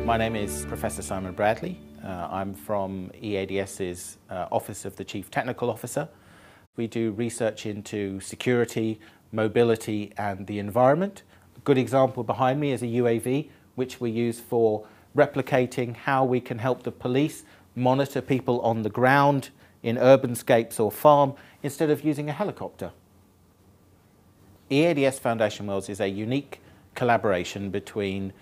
My name is Professor Simon Bradley. I'm from EADS's Office of the Chief Technical Officer. We do research into security, mobility and the environment. A good example behind me is a UAV, which we use for replicating how we can help the police monitor people on the ground in urbanscapes or farm instead of using a helicopter. EADS Foundation Wales is a unique collaboration between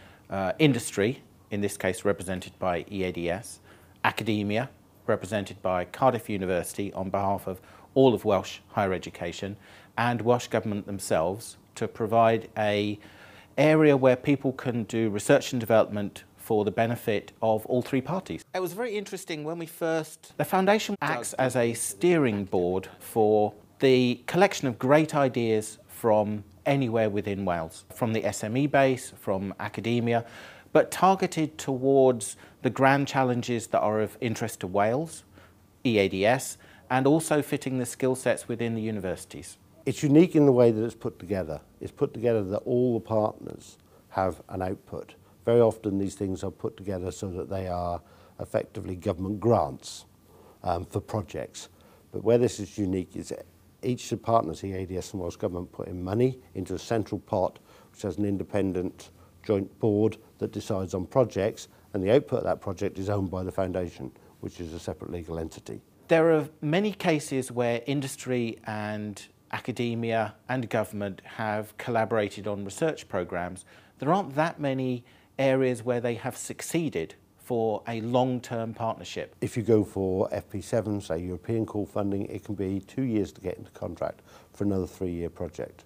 industry, in this case represented by EADS, academia, represented by Cardiff University on behalf of all of Welsh higher education, and Welsh Government themselves to provide an area where people can do research and development for the benefit of all three parties. It was very interesting when the foundation acts as a steering board for the collection of great ideas from anywhere within Wales, from the SME base, from academia, but targeted towards the grand challenges that are of interest to Wales, EADS, and also fitting the skill sets within the universities. It's unique in the way that it's put together. It's put together that all the partners have an output. Very often these things are put together so that they are effectively government grants for projects. But where this is unique is each of the partners, EADS and Welsh Government, put in money into a central pot which has an independent joint board that decides on projects, and the output of that project is owned by the foundation, which is a separate legal entity. There are many cases where industry and academia and government have collaborated on research programs. There aren't that many areas where they have succeeded for a long-term partnership. If you go for FP7, say European core funding, it can be 2 years to get into contract for another 3-year project.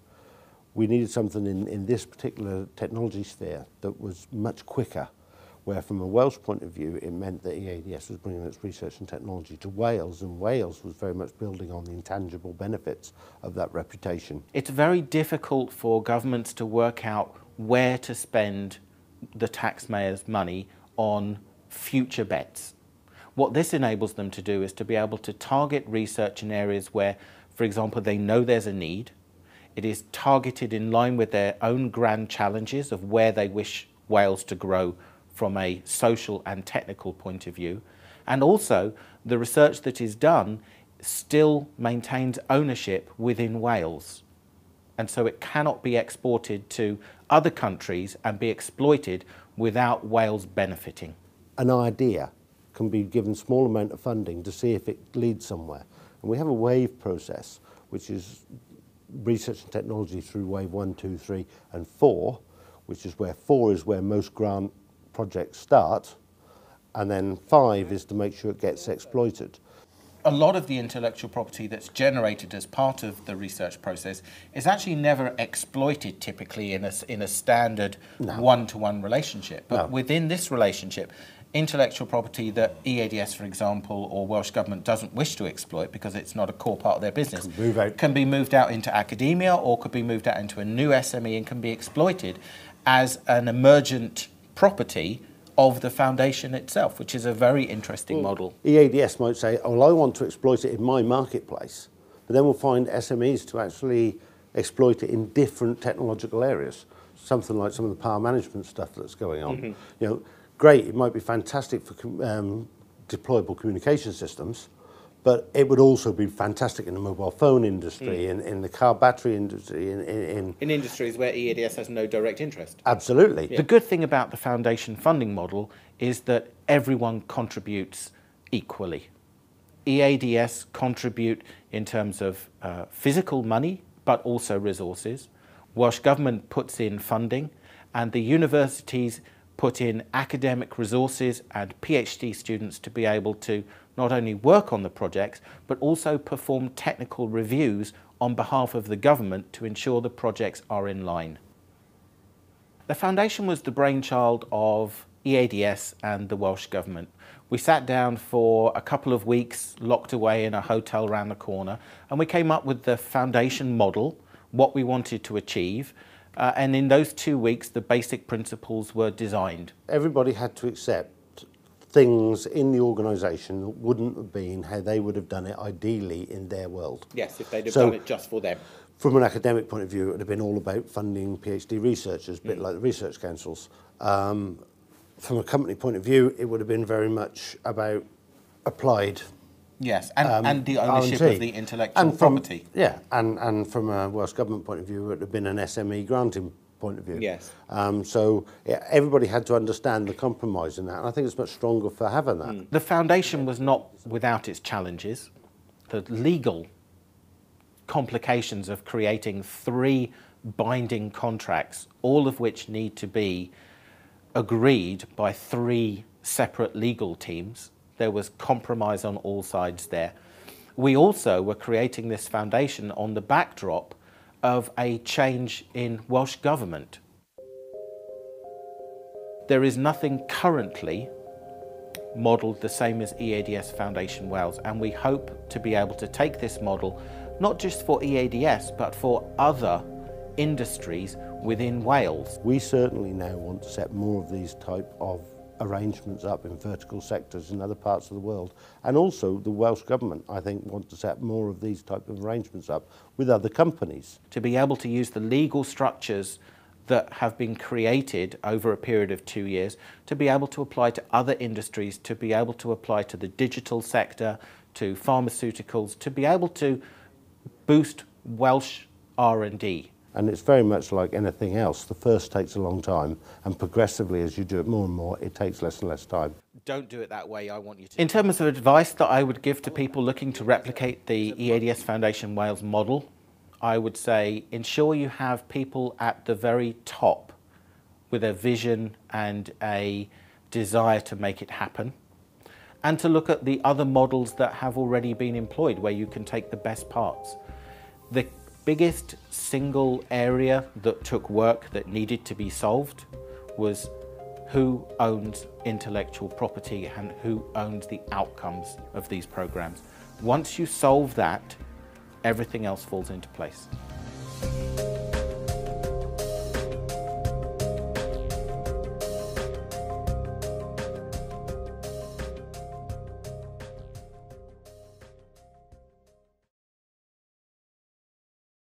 We needed something in this particular technology sphere that was much quicker, where from a Welsh point of view, it meant that EADS was bringing its research and technology to Wales, and Wales was very much building on the intangible benefits of that reputation. It's very difficult for governments to work out where to spend the taxpayers' money on future bets. What this enables them to do is to be able to target research in areas where, for example, they know there's a need. It is targeted in line with their own grand challenges of where they wish Wales to grow from a social and technical point of view. And also, the research that is done still maintains ownership within Wales. And so it cannot be exported to other countries and be exploited without Wales benefiting. An idea can be given small amount of funding to see if it leads somewhere. And we have a wave process, which is research and technology through wave 1, 2, 3 and 4, which is where 4 is where most grant projects start, and then 5 is to make sure it gets exploited. A lot of the intellectual property that's generated as part of the research process is actually never exploited typically in a standard one-to-one relationship. But within this relationship, intellectual property that EADS, for example, or Welsh Government doesn't wish to exploit because it's not a core part of their business, can be moved out into academia or could be moved out into a new SME and can be exploited as an emergent property of the foundation itself, which is a very interesting model. EADS might say, oh, well, I want to exploit it in my marketplace, but then we'll find SMEs to actually exploit it in different technological areas, something like some of the power management stuff that's going on. You know, great, it might be fantastic for deployable communication systems, but it would also be fantastic in the mobile phone industry, in the car battery industry, in industries where EADS has no direct interest. Absolutely. Yeah. The good thing about the foundation funding model is that everyone contributes equally. EADS contribute in terms of physical money, but also resources. Welsh Government puts in funding, and the universities put in academic resources and PhD students to be able to not only work on the projects, but also perform technical reviews on behalf of the government to ensure the projects are in line. The foundation was the brainchild of EADS and the Welsh Government. We sat down for a couple of weeks, locked away in a hotel around the corner, and we came up with the foundation model, what we wanted to achieve, and in those 2 weeks, the basic principles were designed. Everybody had to accept things in the organisation that wouldn't have been how they would have done it ideally in their world. Yes, if they'd have done it just for them. From an academic point of view, it would have been all about funding PhD researchers, a bit like the research councils. from a company point of view, it would have been very much about applied. Yes, and the ownership R&D. of the intellectual property. Yeah, and from a Welsh Government point of view, it would have been an SME granting point of view. Yes. So yeah, everybody had to understand the compromise in that, and I think it's much stronger for having that. The foundation was not without its challenges. The legal complications of creating 3 binding contracts, all of which need to be agreed by 3 separate legal teams. There was compromise on all sides there. We also were creating this foundation on the backdrop of a change in Welsh Government. There is nothing currently modelled the same as EADS Foundation Wales, and we hope to be able to take this model not just for EADS but for other industries within Wales. We certainly now want to set more of these type of arrangements up in vertical sectors in other parts of the world, and also the Welsh Government, I think, want to set more of these type of arrangements up with other companies. To be able to use the legal structures that have been created over a period of 2 years to be able to apply to other industries, to be able to apply to the digital sector, to pharmaceuticals, to be able to boost Welsh R&D. And it's very much like anything else. The first takes a long time, and progressively, as you do it more and more, it takes less and less time. Don't do it that way, I want you to. In terms of advice that I would give to people looking to replicate the EADS Foundation Wales model, I would say ensure you have people at the very top with a vision and a desire to make it happen, and to look at the other models that have already been employed where you can take the best parts. The biggest single area that took work that needed to be solved was who owns intellectual property and who owns the outcomes of these programs. Once you solve that, everything else falls into place.